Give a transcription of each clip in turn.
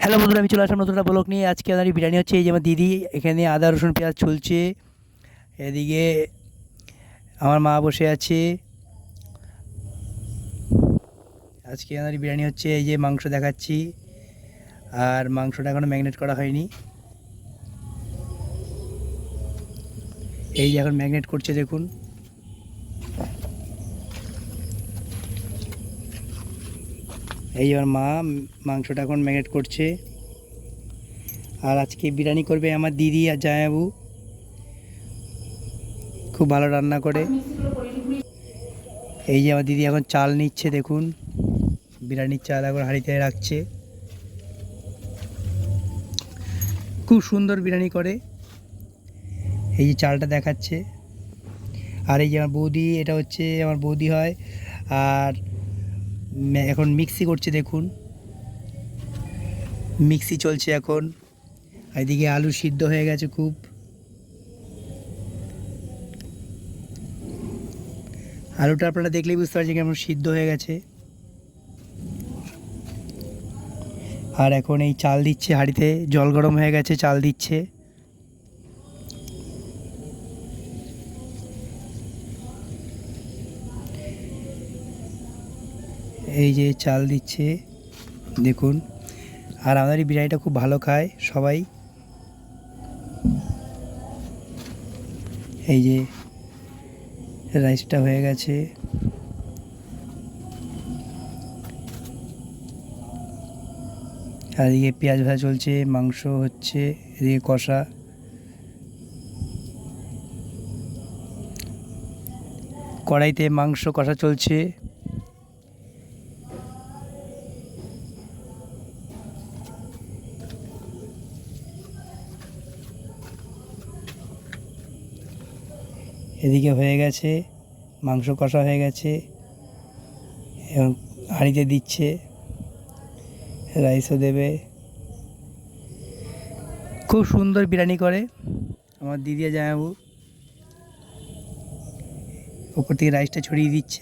Hello বন্ধুরা, আমি চলে আসলাম নতুন একটা ব্লগ নিয়ে। আজকে আমাদের বিরিয়ানি হচ্ছে। এই যে আমার দিদি এখানে আদা রসুন পেঁয়াজ ছুলছে, এদিকে আমার মা বসে আছে। আজকে আমাদের বিরিয়ানি হচ্ছে। এই যে মাংস দেখাচ্ছি, আর মাংসটা এখনও ম্যারিনেট করা হয়নি। এই যে এখন ম্যারিনেট করছে, দেখুন। এই আমার মা মাংসটা এখন ম্যারিনেট করছে। আর আজকে বিরিয়ানি করবে আমার দিদি আর জামাইবাবু, খুব ভালো রান্না করে। এই যে আমার দিদি এখন চাল নিচ্ছে, দেখুন। বিরিয়ানির চাল এখন হাঁড়িতে রাখছে। খুব সুন্দর বিরিয়ানি করে। এই যে চালটা দেখাচ্ছে। আর এই যে আমার বৌদি, এটা হচ্ছে আমার বৌদি হয়। আর এখন মিক্সি করছে, দেখুন। মিক্সি চলছে এখন। এদিকে আলু সিদ্ধ হয়ে গেছে খুব। আলুটা আপনারা দেখলেই বুঝতে পারছেন কেমন সিদ্ধ হয়ে গেছে। আর এখন এই চাল দিচ্ছে হাঁড়িতে, জল গরম হয়ে গেছে, চাল দিচ্ছে। এই যে চাল দিচ্ছে, দেখুন। আর আমাদের এই বিরিয়ানিটা খুব ভালো খায় সবাই। এই যে রাইসটা হয়ে গেছে। আর এদিকে পেঁয়াজ ভাজা চলছে, মাংস হচ্ছে, এদিকে কষা। কড়াইতে মাংস কষা চলছে। এদিকে হয়ে গেছে, মাংস কষা হয়ে গেছে, এবং হাঁড়িতে দিচ্ছে, রাইসও দেবে। খুব সুন্দর বিরিয়ানি করে আমার দিদি আর জামাইবাবু। উপর থেকে রাইসটা ছড়িয়ে দিচ্ছে।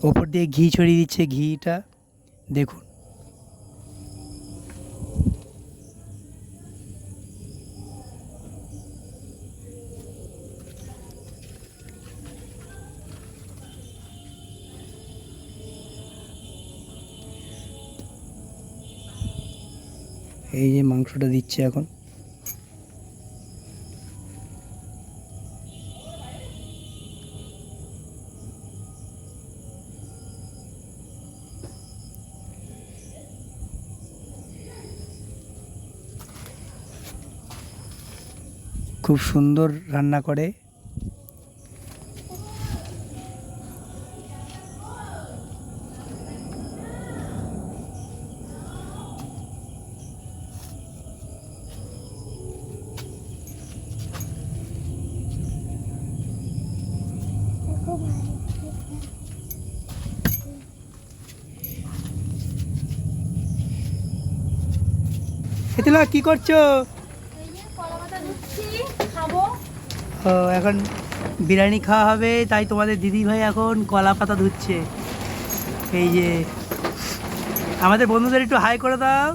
ওপর দিয়ে ঘি ছড়িয়ে দিচ্ছে, ঘিটা দেখুন। এই যে মাংসটা দিচ্ছে এখন। খুব সুন্দর রান্না করে। এতলা কি করছো? ও, এখন বিরিয়ানি খাওয়া হবে, তাই তোমাদের দিদি ভাই এখন কলা পাতা ধুচ্ছে। এই যে আমাদের বন্ধুদের একটু হাই করে দাও।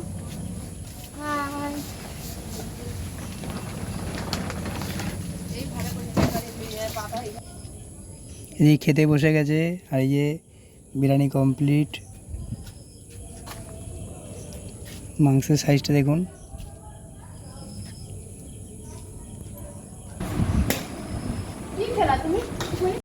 এই খেতে বসে গেছে। আর এই যে বিরিয়ানি কমপ্লিট। মাংসের সাইজটা দেখুন।